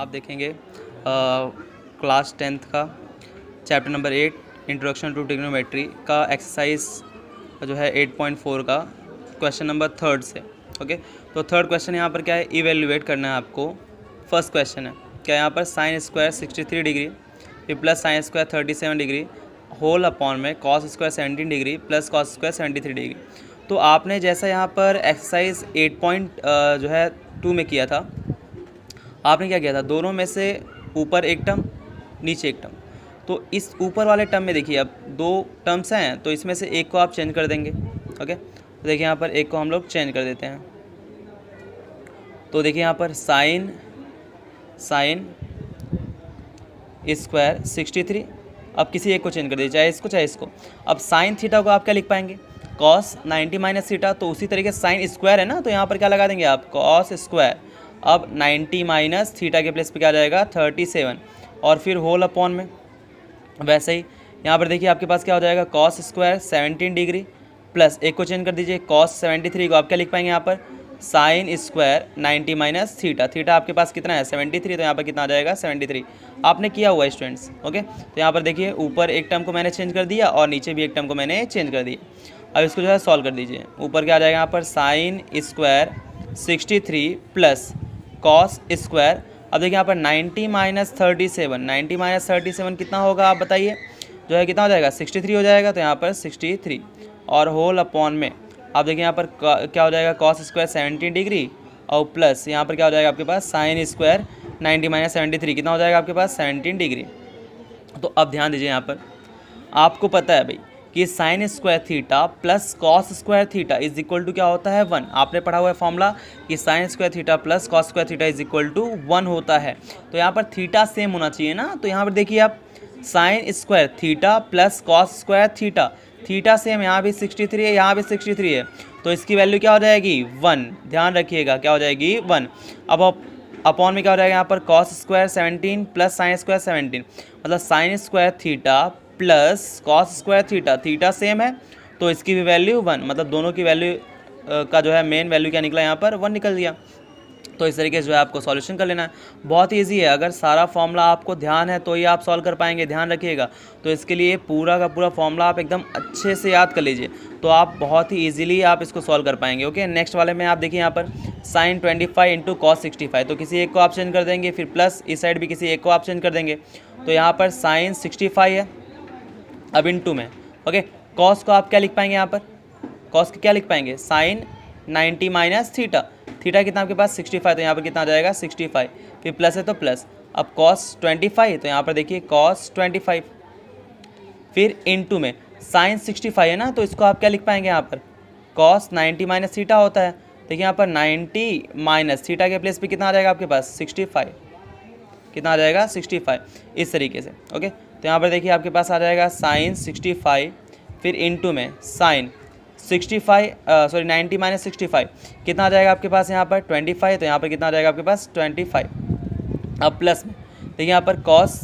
आप देखेंगे class 10th का chapter number 8 introduction to trigonometry का एक्सरसाइज जो है 8.4 का क्वेश्चन नंबर 3 से। ओके, तो थर्ड क्वेश्चन यहाँ पर क्या है, इवेल्युएट करना है आपको। फर्स्ट क्वेश्चन है क्या, यहाँ पर साइन स्क्वायर 63 डिग्री फिर plus sin square 37 degree whole upon में cos square 17 degree plus cos square 73 degree. तो आपने जैसा यहाँ पर एक्सरसाइज 8.2 में किया था, आपने क्या किया था, दोनों में से ऊपर एक टर्म नीचे एक टर्म। तो इस ऊपर वाले टर्म में देखिए अब दो टर्म्स हैं, तो इसमें से एक को आप चेंज कर देंगे। ओके, तो देखिए यहाँ पर एक को हम लोग चेंज कर देते हैं। तो देखिए यहाँ पर साइन स्क्वायर 63, अब किसी एक को चेंज कर दीजिए, चाहे इसको चाहे इसको। अब साइन थीटा को आप क्या लिख पाएंगे, कॉस 90 माइनस थीटा। तो उसी तरीके से साइन स्क्वायर है ना, तो यहाँ पर क्या लगा देंगे आप, कॉस स्क्वायर। अब 90 माइनस थीटा के प्लेस पे क्या आ जाएगा 37 और फिर होल अपॉन में वैसे ही यहाँ पर देखिए आपके पास क्या हो जाएगा, कॉस स्क्वायर 17 डिग्री प्लस एक को चेंज कर दीजिए कॉस 73 को आप क्या लिख पाएंगे यहाँ पर, sine square 90 minus theta. Theta आपके पास कितना है 73, तो यहाँ पर कितना आ जाएगा 73। आपने किया हुआ है स्टूडेंट्स। ओके, तो यहाँ पर देखिए ऊपर एक टर्म को मैंने चेंज कर दिया और नीचे भी एक टर्म को मैंने चेंज कर दिया। अब इसको जो है सॉल्व कर दीजिए। ऊपर क्या आ जाएगा यहाँ पर, sign square 63 plus cos square. अब देखिए यहाँ पर 90 माइनस 37 कितना होगा आप बताइए, जो है कितना हो जाएगा 63 हो जाएगा। तो यहाँ पर 63 और होल अपॉन में आप देखिए यहाँ पर क्या हो जाएगा, कॉस स्क्वायर 17 डिग्री और प्लस यहाँ पर क्या हो जाएगा आपके पास साइन स्क्वायर 90 माइनस 73 कितना हो जाएगा आपके पास 17 डिग्री। तो अब ध्यान दीजिए यहाँ पर, आपको पता है भाई कि sine square theta plus cos square theta is equal to क्या होता है 1। आपने पढ़ा हुआ है फॉर्मूला कि sine square theta plus cos square theta is equal to 1 होता है। तो यहाँ पर थीटा सेम होना चाहिए ना, तो यहाँ पर देखिए आप sign square theta plus cos square theta, theta same, यहाँ भी 63 है यहाँ भी 63 है, तो इसकी वैल्यू क्या हो जाएगी 1। ध्यान रखिएगा क्या हो जाएगी 1। अब अपॉन में क्या हो जाएगा यहाँ पर, cos square 17 plus sin square 17, मतलब sine square theta plus cos square theta, theta same है तो इसकी भी वैल्यू 1, मतलब दोनों की वैल्यू का जो है मेन वैल्यू क्या निकला यहाँ पर 1 निकल दिया। तो इस तरीके से जो है आपको सॉल्यूशन कर लेना है। बहुत ईजी है, अगर सारा फॉर्मूला आपको ध्यान है तो ही आप सॉल्व कर पाएंगे, ध्यान रखिएगा। तो इसके लिए पूरा का पूरा फॉर्मूला आप एकदम अच्छे से याद कर लीजिए, तो आप बहुत ही ईजिली आप इसको सॉल्व कर पाएंगे। ओके, नेक्स्ट वाले में आप देखिए यहाँ पर साइन 25 इंटू कॉस 65, तो किसी एक को आप चेंज कर देंगे, फिर प्लस इस साइड भी किसी एक को आप चेंज कर देंगे। तो यहाँ पर साइन 65 है, अब इंटू में ओके, कॉस को आप क्या लिख पाएंगे यहाँ पर, कॉस क्या लिख पाएंगे, साइन 90 माइनस थीटा, थीटा कितना आपके पास 65, तो यहाँ पर कितना आ जाएगा 65, फिर प्लस है तो प्लस। अब कॉस 25, तो यहाँ पर देखिए कॉस 25, फिर इनटू में साइन 65 है ना, तो इसको आप क्या लिख पाएंगे यहाँ पर, कॉस 90 माइनस थीटा होता है। देखिए यहाँ पर 90 माइनस थीटा के प्लेस पे कितना आ जाएगा आपके पास 65, कितना आ जाएगा 65, इस तरीके से। ओके, तो यहाँ पर देखिए आपके पास आ जाएगा साइन 65, फिर इनटू में साइन 90 माइनस 65 कितना आ जाएगा आपके पास यहाँ पर 25, तो यहाँ पर कितना आ जाएगा आपके पास 25। अब प्लस में देखिए यहाँ पर कॉस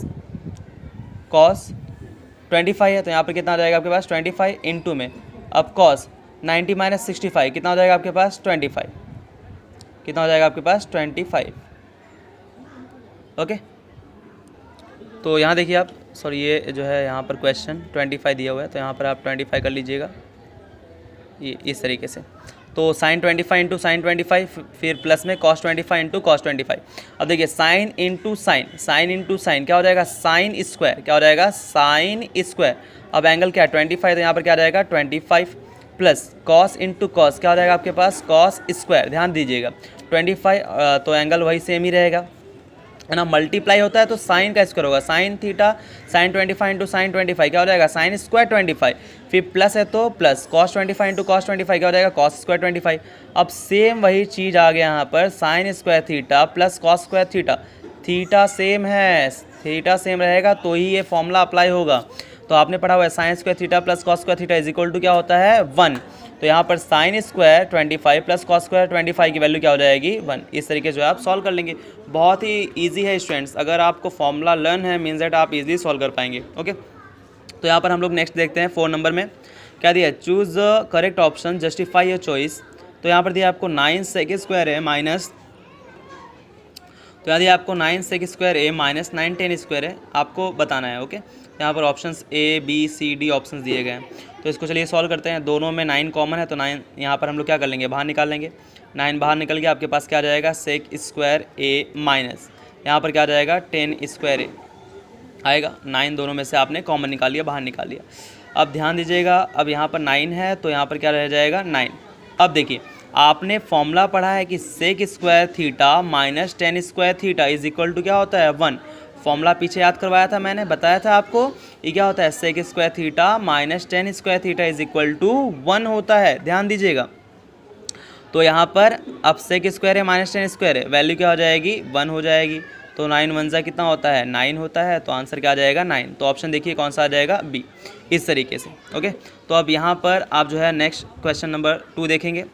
25 है, तो यहाँ पर कितना आ जाएगा आपके पास 25 इनटू में अब कॉस 90 माइनस 65 कितना हो जाएगा आपके पास 25, कितना हो जाएगा आपके पास 25। ओके, तो यहाँ देखिए आप, सॉरी ये जो है यहाँ पर क्वेश्चन 25 दिया हुआ है, तो यहाँ पर आप 25 कर लीजिएगा ये इस तरीके से। तो साइन 25 इंटू साइन 25, फिर प्लस में कॉस 25 इंटू कॉस 25। अब देखिए साइन इंटू साइन क्या हो जाएगा, साइन स्क्वायर क्या हो जाएगा, साइन स्क्वायर। अब एंगल क्या है 25, तो यहाँ पर क्या आ जाएगा 25 प्लस कॉस इंटू कॉस क्या हो जाएगा आपके पास कॉस स्क्वायर। ध्यान दीजिएगा 25 तो एंगल वही सेम ही रहेगा, है ना, मल्टीप्लाई होता है तो साइन का स्क्वायर होगा, sine theta sine 25 into sine 25 क्या हो जाएगा साइन स्क्वायर 25, फिर प्लस है तो प्लस कॉस 25 इंटू कॉस 25 क्या हो जाएगा कॉस स्क्वायर 25। अब सेम वही चीज़ आ गया यहाँ पर, sign square theta plus cos square theta, theta same है, थीटा सेम रहेगा तो ही ये फॉर्मूला अप्लाई होगा। तो आपने पढ़ा हुआ है sine square theta plus cos square theta is equal to क्या होता है 1। तो यहाँ पर sign square 25 plus cos square 25 की वैल्यू क्या हो जाएगी 1। इस तरीके से आप सॉल्व कर लेंगे, बहुत ही इजी है स्टूडेंट्स। अगर आपको फॉर्मूला लर्न है मीन्स दैट आप इजीली सॉल्व कर पाएंगे। ओके, तो यहाँ पर हम लोग नेक्स्ट देखते हैं 4 नंबर में क्या दिया, choose correct option justify your choice. तो यहाँ पर दिया आपको 9 सेक स्क्वायर है माइनस तो यदि आपको 9 sec square A minus 9 tan square है आपको बताना है। ओके, यहाँ पर options A B C D options दिए गए हैं। तो इसको चलिए सॉल्व करते हैं। दोनों में 9 कॉमन है तो 9 यहाँ पर हम लोग क्या कर लेंगे, बाहर निकाल लेंगे। 9 बाहर निकल गया, आपके पास क्या आ जाएगा, सेक स्क्वायर ए माइनस यहाँ पर क्या आ जाएगा 10 स्क्वायर ए आएगा। 9 दोनों में से आपने कॉमन निकाल लिया, बाहर निकाल लिया। अब ध्यान दीजिएगा, अब यहाँ पर 9 है तो यहाँ पर क्या रह जाएगा 9। अब देखिए आपने फॉर्मूला पढ़ा है कि sec square theta minus 10 square theta is equal to क्या होता है 1। फॉर्मूला पीछे याद करवाया था मैंने, बताया था आपको ये क्या होता है, sec square theta minus 10 square theta is equal to 1 होता है। ध्यान दीजिएगा, तो यहाँ पर अब सेक स्क्वायर है माइनस 10 स्क्वायर है, वैल्यू क्या हो जाएगी 1 हो जाएगी। तो 9 1 जा कितना होता है 9 होता है, तो आंसर क्या आ जाएगा 9। तो ऑप्शन देखिए कौन सा आ जाएगा बी, इस तरीके से। ओके, तो अब यहाँ पर आप जो है नेक्स्ट क्वेश्चन नंबर 2 देखेंगे।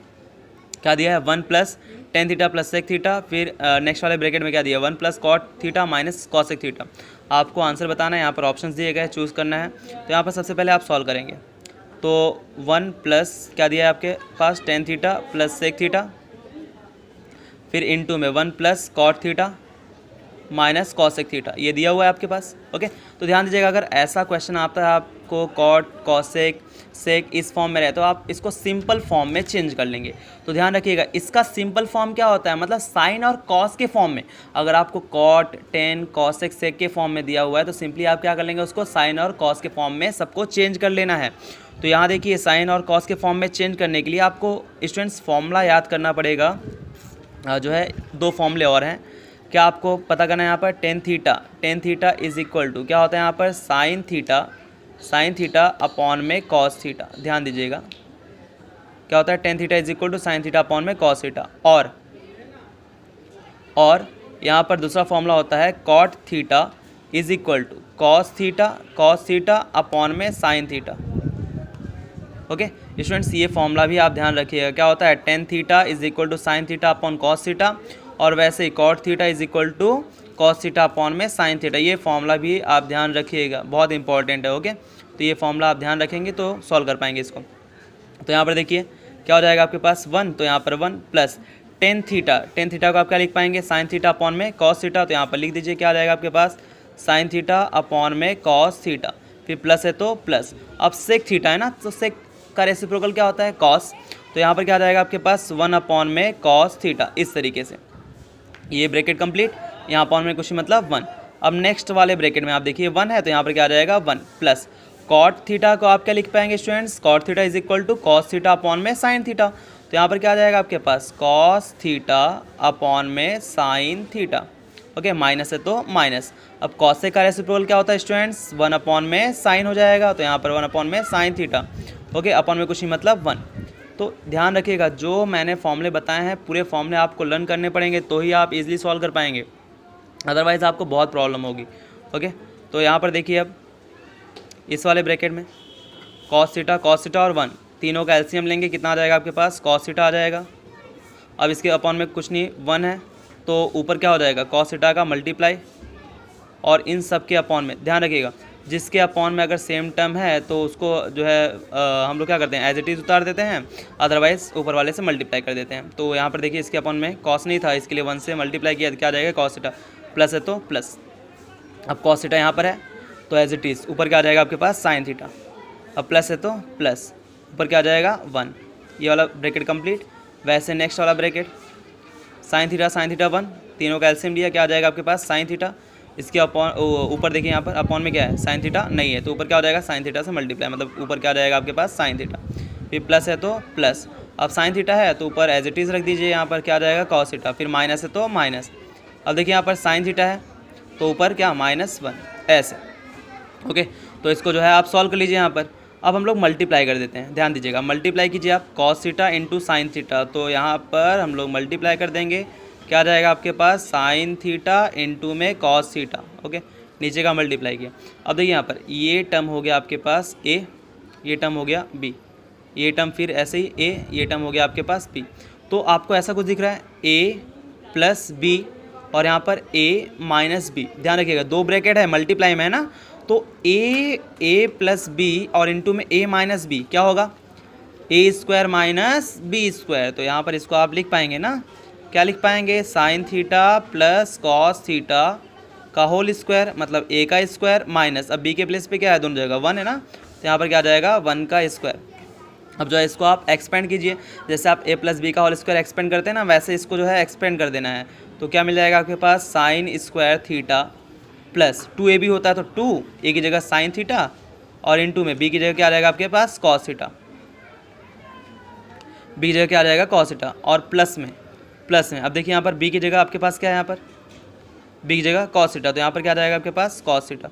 क्या दिया है 1 plus tan theta plus sec theta, फिर नेक्स्ट वाले ब्रैकेट में क्या दिया 1 plus cot theta minus cosec theta. आपको आंसर बताना है, यहाँ पर ऑप्शंस दिए गए, चूज़ करना है। तो यहाँ पर सबसे पहले आप सॉल्व करेंगे। तो 1 प्लस क्या दिया है आपके पास tan theta plus sec theta, फिर इनटू में 1 plus cot theta minus cosec theta, ये दिया हुआ है आपके पास। ओके, तो ध्यान दीजिएगा, अगर ऐसा क्वेश्चन आता है आपको कॉट कॉसेक सेक इस फॉर्म में रहे तो आप इसको सिंपल फॉर्म में चेंज कर लेंगे। तो ध्यान रखिएगा, इसका सिंपल फॉर्म क्या होता है, मतलब साइन और कॉस के फॉर्म में। अगर आपको कॉट टेन कॉसेक सेक के फॉर्म में दिया हुआ है तो सिंपली आप क्या कर लेंगे, उसको साइन और कॉस के फॉर्म में सबको चेंज कर लेना है। तो यहाँ देखिए साइन और कॉस के फॉर्म में चेंज करने के लिए आपको स्टूडेंट्स फॉर्मूला याद करना पड़ेगा। जो है 2 फॉर्मूले और हैं, क्या आपको पता करना है यहाँ पर tan theta is equal to क्या होता है यहाँ पर साइन थीटा अपॉन में कॉस थीटा। ध्यान दीजिएगा क्या होता है, tan theta is equal to sine theta upon में कॉस थीटा। और यहाँ पर दूसरा फॉर्मूला होता है cot theta is equal to cos theta upon में साइन थीटा। ओके स्टूडेंट्स, ये फॉर्मूला भी आप ध्यान रखिएगा। क्या होता है, tan theta is equal to sine theta upon cos theta, और वैसे ही cot theta is equal to cos theta upon में साइन थीटा। ये फॉर्मूला भी आप ध्यान रखिएगा, बहुत इंपॉर्टेंट है। ओके, तो ये फॉर्मूला आप ध्यान रखेंगे तो सॉल्व कर पाएंगे इसको। तो यहाँ पर देखिए क्या हो जाएगा आपके पास 1, तो यहाँ पर 1 प्लस टेन थीटा को आप क्या लिख पाएंगे, साइन थीटा अपॉन में कॉस थीटा। तो यहाँ पर लिख दीजिए क्या आ जाएगा आपके पास, साइन थीटा अपॉन में कॉस थीटा, फिर प्लस है तो प्लस। अब सेक थीटा है ना, तो सेक का रेसिप्रोकल क्या होता है कॉस। तो यहाँ पर क्या आ जाएगा आपके पास 1 अपॉन में कॉस थीटा, इस तरीके से। ये ब्रैकेट कंप्लीट, यहाँ अपॉन में कुछ मतलब 1। अब नेक्स्ट वाले ब्रैकेट में आप देखिए 1 है तो यहाँ पर क्या आ जाएगा 1 प्लस कॉट थीटा को आप क्या लिख पाएंगे students, cot theta is equal to cos theta upon में साइन थीटा। तो यहाँ पर क्या आ जाएगा आपके पास कॉस थीटा अपॉन में साइन थीटा। ओके, माइनस है तो माइनस। अब कॉसेक का रेसिप्रोकल क्या होता है स्टूडेंट्स, 1 अपॉन में साइन हो जाएगा, तो यहाँ पर 1 अपॉन में साइन थीटा। ओके, अपॉन में कुछ ही मतलब 1। तो ध्यान रखिएगा, जो मैंने फॉर्मूले बताए हैं पूरे फॉर्मूले आपको लर्न करने पड़ेंगे तो ही आप इजीली सॉल्व कर पाएंगे, अदरवाइज़ आपको बहुत प्रॉब्लम होगी। ओके, तो यहाँ पर देखिए अब इस वाले ब्रैकेट में कॉस थीटा और 1 तीनों का एलसीएम लेंगे, कितना आ जाएगा आपके पास, कॉस थीटा आ जाएगा। अब इसके अपॉन में कुछ नहीं 1 है तो ऊपर क्या हो जाएगा कॉस थीटा का मल्टीप्लाई, और इन सब के अपॉन में ध्यान रखिएगा जिसके अपॉन में अगर सेम टर्म है तो उसको जो है हम लोग क्या करते हैं एज इट इज़ उतार देते हैं, अदरवाइज़ ऊपर वाले से मल्टीप्लाई कर देते हैं। तो यहाँ पर देखिए इसके अपॉन में कॉस नहीं था, इसके लिए 1 से मल्टीप्लाई किया, क्या आ जाएगा कॉस थीटा, प्लस है तो प्लस। अब कॉस थीटा यहाँ पर है तो एज इट इज़ ऊपर क्या आ जाएगा आपके पास साइन थीटा, अब प्लस है तो प्लस, ऊपर क्या आ जाएगा 1। ये वाला ब्रैकेट कंप्लीट। वैसे नेक्स्ट वाला ब्रैकेट साइन थीटा 1 तीनों का एलसीएम लिया, क्या आ जाएगा आपके पास साइन थीटा। इसके अपॉन ऊपर देखिए यहाँ पर अपॉन में क्या है साइन थीटा नहीं है, तो ऊपर क्या हो जाएगा साइन थीटा से मल्टीप्लाई, मतलब ऊपर क्या आ जाएगा आपके पास साइन थीटा, फिर प्लस है तो प्लस। अब साइन थीटा है तो ऊपर एज इट इज़ रख दीजिए, यहाँ पर क्या आ जाएगा कॉस थीटा, फिर माइनस है तो माइनस। अब देखिए यहाँ पर साइन थीटा है तो ऊपर क्या -1 ऐसे। ओके, तो इसको जो है आप सॉल्व कर लीजिए यहाँ पर। अब हम लोग मल्टीप्लाई कर देते हैं, ध्यान दीजिएगा मल्टीप्लाई कीजिए आप cos theta into sine theta, तो यहाँ पर हम लोग मल्टीप्लाई कर देंगे, क्या आ जाएगा आपके पास साइन थीटा इंटू में कॉस थीटा। ओके, नीचे का मल्टीप्लाई किया। अब देखिए यहाँ पर ये टर्म हो गया आपके पास ए, ये टर्म हो गया बी, ये टर्म फिर ऐसे ही ए, ये टर्म हो गया आपके पास बी। तो आपको ऐसा कुछ दिख रहा है ए प्लस बी और यहाँ पर ए माइनस बी। ध्यान रखिएगा 2 ब्रैकेट है मल्टीप्लाई में है ना, तो ए प्लस बी और इंटू में ए माइनस बी क्या होगा, ए स्क्वायर माइनस बी स्क्वायर। तो यहाँ पर इसको आप लिख पाएंगे ना क्या लिख पाएंगे, sine theta plus cos theta का होल स्क्वायर, मतलब ए का स्क्वायर माइनस, अब बी के प्लेस पे क्या है, दोनों जगह 1 है ना, तो यहाँ पर क्या आ जाएगा 1 का स्क्वायर। अब जो है इसको आप एक्सपेंड कीजिए, जैसे आप ए प्लस बी का होल स्क्वायर एक्सपेंड करते हैं ना, वैसे इसको जो है एक्सपेंड कर देना है। तो क्या मिल जाएगा आपके पास, sin square theta plus 2a भी होता है तो 2a की जगह साइन थीटा, और इनटू में b की जगह क्या आ जाएगा आपके पास, कॉस थीटा, b की जगह क्या आ जाएगा, कॉस थीटा, और प्लस में अब देखिए यहाँ पर b की जगह आपके पास क्या है, यहाँ पर b की जगह कॉस थीटा, तो यहाँ पर क्या आ जाएगा आपके पास, कॉस थीटा,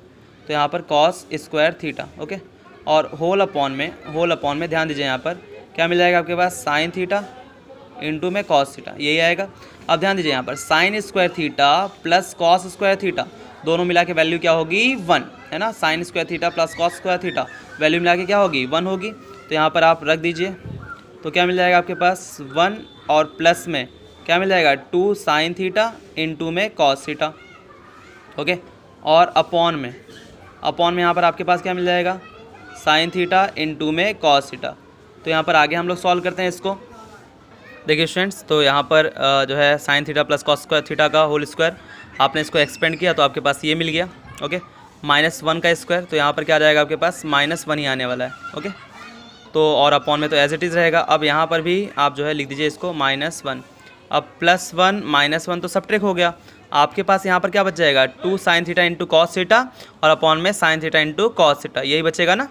तो यहाँ पर कॉस स्क्वायर थीटा, ओके। और होल अपॉन में ध्यान दीजिए यहाँ पर क्या मिल जाएगा आपके पास, साइन थीटा इंटू में कॉस थीटा, यही आएगा। अब ध्यान दीजिए यहाँ पर sign square theta plus cos square theta, दोनों मिला के वैल्यू क्या होगी, 1 है ना, sign square theta plus cos square theta value मिला के क्या होगी, 1 होगी। तो यहाँ पर आप रख दीजिए, तो क्या मिल जाएगा आपके पास 1, और प्लस में क्या मिल जाएगा 2 साइन थीटा इंटू में कॉस थीटा, ओके। और अपॉन में यहाँ पर आपके पास क्या मिल जाएगा, साइन थीटा इंटू में कॉस थीटा। तो यहाँ पर आगे हम लोग सॉल्व करते हैं इसको। देखिए स्टूडेंट्स, तो यहाँ पर जो है sine theta plus cos square theta का होल स्क्वायर आपने इसको एक्सपेंड किया तो आपके पास ये मिल गया, ओके। -1 का स्क्वायर, तो यहाँ पर क्या आ जाएगा आपके पास, -1 ही आने वाला है, ओके। तो और अपॉन में तो एज इट इज़ रहेगा। अब यहाँ पर भी आप जो है लिख दीजिए इसको -1, अब +1 -1 तो सब्ट्रैक्ट हो गया, आपके पास यहाँ पर क्या बच जाएगा, 2 sine theta into cos theta, और अपॉन में sine theta into cos theta, यही बचेगा ना,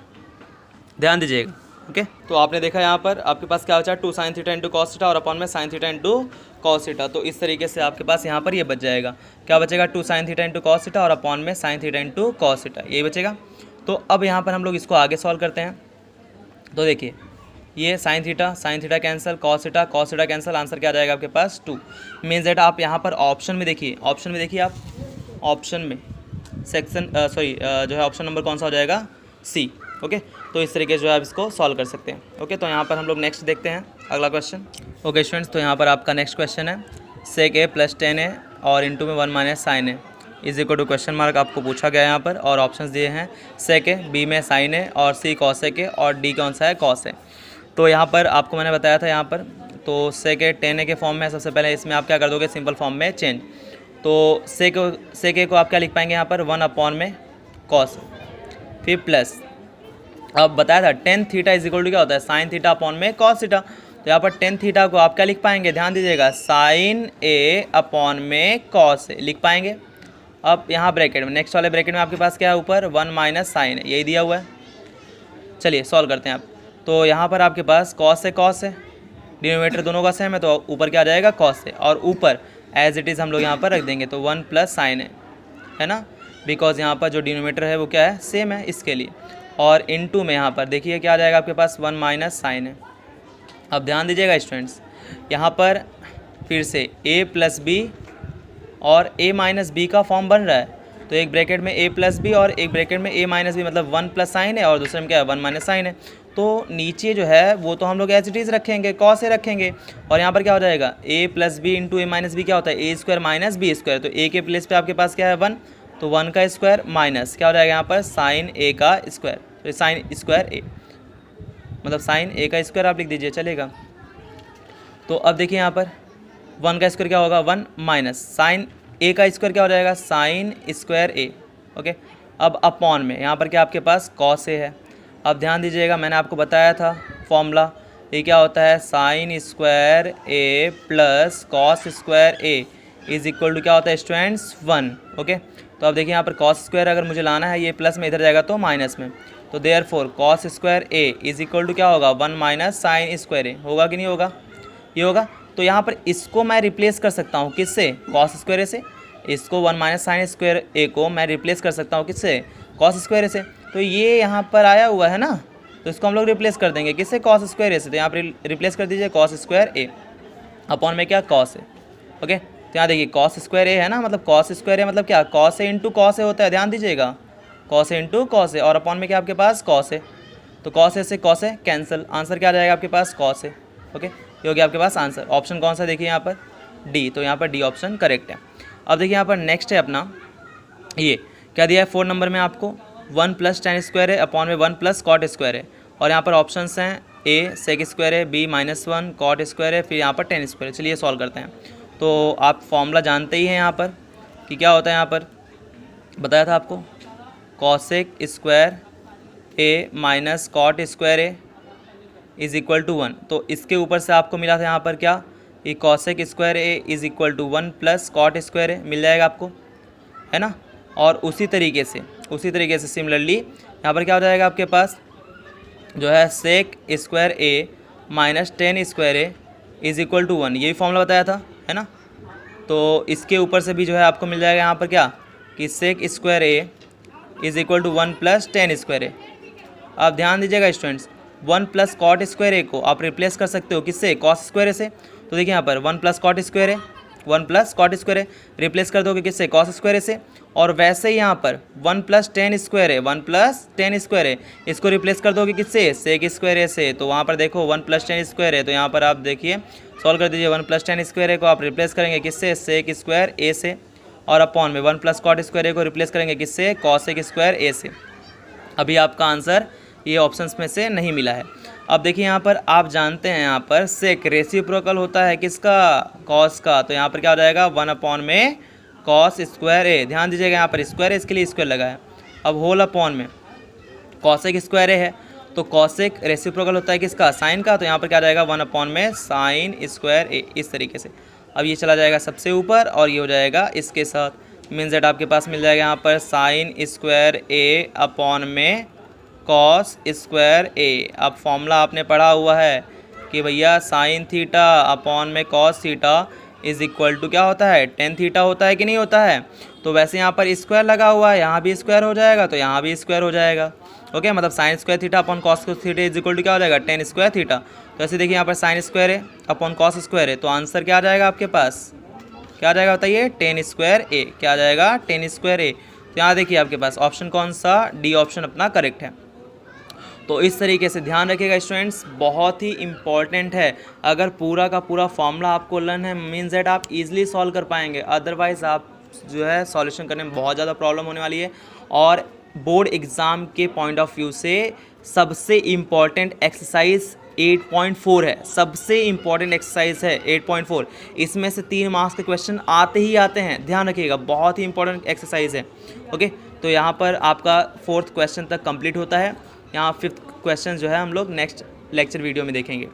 ध्यान दीजिएगा, ओके। तो आपने देखा यहाँ पर आपके पास क्या बचा, 2 sine theta into cos theta और अपॉन में sine theta into cos theta. तो इस तरीके से आपके पास यहाँ पर ये बच जाएगा, क्या बचेगा, 2 sine theta into cos theta और अपॉन में sine theta into cos theta, यही बचेगा। तो अब यहाँ पर हम लोग इसको आगे सॉल्व करते हैं। तो देखिए ये sine theta cancel, cos theta cancel, answer क्या आ जाएगा आपके पास 2। मीन्स दैट आप यहाँ पर ऑप्शन में देखिए आप ऑप्शन में सेक्शन जो है ऑप्शन नंबर कौन सा हो जाएगा, सी, ओके। तो इस तरीके से जो है आप इसको सॉल्व कर सकते हैं, ओके। तो यहाँ पर हम लोग नेक्स्ट देखते हैं अगला क्वेश्चन, ओके स्टूडेंट्स। तो यहाँ पर आपका नेक्स्ट क्वेश्चन है, सेक ए प्लस 10a और इंटू में 1 minus sine A is equal to question mark आपको पूछा गया है यहाँ पर, और ऑप्शंस दिए हैं सेक ए, बी में साइन ए, और सी कॉसेक ए, और डी कौन सा है, कॉस ए। तो यहाँ पर आपको मैंने बताया था यहाँ पर, तो सेक ए 10a के फॉर्म में सबसे पहले इसमें आप क्या कर दोगे, सिंपल फॉर्म में चेंज। तो सेक ए को आप क्या लिख पाएंगे यहाँ पर, 1 अपॉन में कॉस, फिर प्लस, अब बताया था tan theta is equal to क्या होता है, साइन थीटा अपॉन में कॉस थीटा। तो यहाँ पर टेन थीटा को आप क्या लिख पाएंगे, ध्यान दीजिएगा, साइन ए अपॉन में कॉस ए लिख पाएंगे। अब यहाँ ब्रैकेट में, नेक्स्ट वाले ब्रैकेट में आपके पास क्या है, ऊपर 1 माइनस साइन है, यही दिया हुआ है। चलिए सॉल्व करते हैं आप। तो यहाँ पर आपके पास कॉस है, डिनोमिनेटर दोनों का सेम है, तो ऊपर क्या आ जाएगा, कॉस है, और ऊपर एज इट इज़ हम लोग यहाँ पर रख देंगे, तो 1 प्लस साइन है ना, बिकॉज यहाँ पर जो डिनोमिनेटर है वो क्या है, सेम है, इसके लिए। और इनटू में यहाँ पर देखिए क्या आ जाएगा आपके पास, 1 माइनस साइन है। अब ध्यान दीजिएगा स्टूडेंट्स, यहाँ पर फिर से a प्लस बी और a माइनस बी का फॉर्म बन रहा है, तो एक ब्रैकेट में a प्लस बी और एक ब्रैकेट में a माइनस बी, मतलब 1 प्लस साइन है और दूसरे में क्या है, 1 माइनस साइन है। तो नीचे जो है वो तो हम लोग एज इट इज़ रखेंगे, कॉस ए रखेंगे, और यहाँ पर क्या हो जाएगा, a plus B into A minus B क्या होता है, A square minus B square. तो a के प्लेस पे आपके पास क्या है, 1, तो 1 का स्क्वायर माइनस क्या हो जाएगा यहाँ पर, साइन a का स्क्वायर, तो साइन स्क्वायर a, मतलब साइन a का स्क्वायर आप लिख दीजिए, चलेगा। तो अब देखिए यहाँ पर 1 का स्क्वायर क्या होगा, 1 माइनस साइन a का स्क्वायर क्या हो जाएगा, साइन स्क्वायर a, ओके। अब अपॉन में यहाँ पर क्या आपके पास कॉस a है। अब ध्यान दीजिएगा, मैंने आपको बताया था फॉर्मूला, ये क्या होता है, sine square a plus cos square a is equal to क्या होता है स्टूडेंट्स, 1, ओके। तो अब देखिए यहाँ पर कॉस स्क्वायर अगर मुझे लाना है, ये प्लस में इधर जाएगा तो माइनस में, तो therefore cos square a is equal to क्या होगा, 1 माइनस साइन स्क्वायर a, होगा कि नहीं होगा, ये होगा। तो यहाँ पर इसको मैं रिप्लेस कर सकता हूँ किससे, कॉस स्क्वायर से, इसको 1 माइनस साइन स्क्वायर a को मैं रिप्लेस कर सकता हूँ किससे, कॉस स्क्वायर से। तो ये यहाँ पर आया हुआ है ना, तो इसको हम लोग रिप्लेस कर देंगे किससे, कॉस स्क्वायर a से। तो यहाँ पर रिप्लेस कर दीजिए कॉस स्क्वायर a अपॉन में क्या, कॉस है, ओके। तो यहाँ देखिए कॉस स्क्वायर a है ना, मतलब कॉस स्क्वायर a मतलब क्या, cos a into cos a होता है, ध्यान दीजिएगा, cos a into cos a, और अपॉन में क्या आपके पास कॉस a, तो कॉस a से कॉस a कैंसिल, आंसर क्या आ जाएगा आपके पास, कॉस a, ओके। ये हो गया आपके पास आंसर। ऑप्शन कौन सा देखिए यहाँ पर, डी, तो यहाँ पर डी ऑप्शन करेक्ट है। अब देखिए यहाँ पर नेक्स्ट है अपना, ये क्या दिया है 4 नंबर में आपको, 1 प्लस टेन स्क्वायर है अपॉन में 1 प्लस कॉट स्क्वायर है, और यहाँ पर ऑप्शंस हैं a सेक स्क्वायर है, b -1 कॉट स्क्वायर है, फिर यहाँ पर टेन स्क्वायर है। चलिए सॉल्व करते हैं। तो आप फॉर्मूला जानते ही हैं यहाँ पर कि क्या होता है। यहाँ पर बताया था आपको cosec square A minus cot square A is equal to 1। तो इसके ऊपर से आपको मिला था यहाँ पर क्या, ये cosec square A is equal to 1 plus cot square A मिल जाएगा आपको, है ना। और उसी तरीके से सिमिलरली यहाँ पर क्या हो जाएगा आपके पास जो है sec square A minus tan square A is equal to 1, यही फॉर्मूला बताया था, है ना। तो इसके ऊपर से भी जो है आपको मिल जाएगा यहाँ पर क्या कि sec square A is equal to 1 plus tan square A. आप ध्यान दीजिएगा students, 1 plus cot square A को आप रिप्लेस कर सकते हो किससे, कॉस स्क्वायर ए से। तो देखिए यहाँ पर 1 प्लस कॉट स्क्वायर ए, 1 प्लस कॉट स्क्वायर ए रिप्लेस कर दोगे किससे, कॉस स्क्वायर ए से। और वैसे ही यहाँ पर 1 प्लस टेन स्क्वायर ए, 1 प्लस टेन स्क्वायर ए इसको रिप्लेस कर दोगे किससे, सेक स्क्वायर ए से। तो वहाँ पर देखो 1 प्लस टेन स्क्वायर ए, तो यहाँ पर आप देखिए सॉल्व कर दीजिए, 1 प्लस टेन स्क्वायर ए को आप रिप्लेस करेंगे किससे, सेक स्क्वायर ए से। और अपॉन में 1 प्लस कॉट स्क्वायर ए को रिप्लेस करेंगे किससे, कॉसेक स्क्वायर ए से। अभी आपका आंसर ये ऑप्शंस में से नहीं मिला है। अब देखिए यहाँ पर आप जानते हैं यहाँ पर सेक रेसिप्रोकल होता है किसका, कॉस का। तो यहाँ पर क्या हो जाएगा 1 अपॉन में कॉस स्क्वायर ए, ध्यान दीजिएगा यहाँ पर स्क्वायर है इसके लिए स्क्वायर लगा है। अब होल अपॉन में कॉसेक स्क्वायर ए है, तो कॉसेक रेसिप्रोकल होता है किसका, साइन का। तो यहाँ पर क्या आ जाएगा 1 अपॉन में साइन स्क्वायर ए, इस तरीके से। अब ये चला जाएगा सबसे ऊपर और ये हो जाएगा इसके साथ, मीन्स दैट आपके पास मिल जाएगा यहाँ पर साइन स्क्वायर ए अपॉन में कॉस स्क्वायर ए। अब फॉर्मूला आपने पढ़ा हुआ है कि भैया साइन थीटा अपॉन में cos theta is equal to क्या होता है, टेन थीटा होता है कि नहीं होता है। तो वैसे यहाँ पर स्क्वायर लगा हुआ है, यहाँ भी स्क्वायर हो जाएगा तो यहाँ भी स्क्वायर हो जाएगा। ओके, मतलब sine square theta upon cos theta is equal to क्या हो जाएगा, टेन स्क्वायर थीटा। तो ऐसे देखिए यहाँ पर साइन स्क्वायर है अपॉन कॉस स्क्वायर है, तो आंसर क्या आ जाएगा आपके पास, क्या आ जाएगा बताइए, टेन स्क्वायर ए। क्या आ जाएगा, टेन स्क्वायर ए। तो यहाँ देखिए आपके पास ऑप्शन कौन सा, डी ऑप्शन अपना करेक्ट है। तो इस तरीके से ध्यान रखिएगा स्टूडेंट्स, बहुत ही इंपॉर्टेंट है। अगर पूरा का पूरा फॉर्मूला आपको लर्न है मीन्स दैट आप इजीली सॉल्व कर पाएंगे, अदरवाइज़ आप जो है सॉल्यूशन करने में बहुत ज़्यादा प्रॉब्लम होने वाली है। और बोर्ड एग्ज़ाम के पॉइंट ऑफ व्यू से सबसे इम्पॉर्टेंट एक्सरसाइज 8.4 है, सबसे इम्पॉर्टेंट एक्सरसाइज है 8.4। इसमें से 3 मार्क्स के क्वेश्चन आते ही आते हैं, ध्यान रखिएगा, बहुत ही इंपॉर्टेंट एक्सरसाइज है। ओके, तो यहाँ पर आपका 4th क्वेश्चन तक कंप्लीट होता है। यहाँ 5th क्वेश्चन जो है हम लोग नेक्स्ट लेक्चर वीडियो में देखेंगे।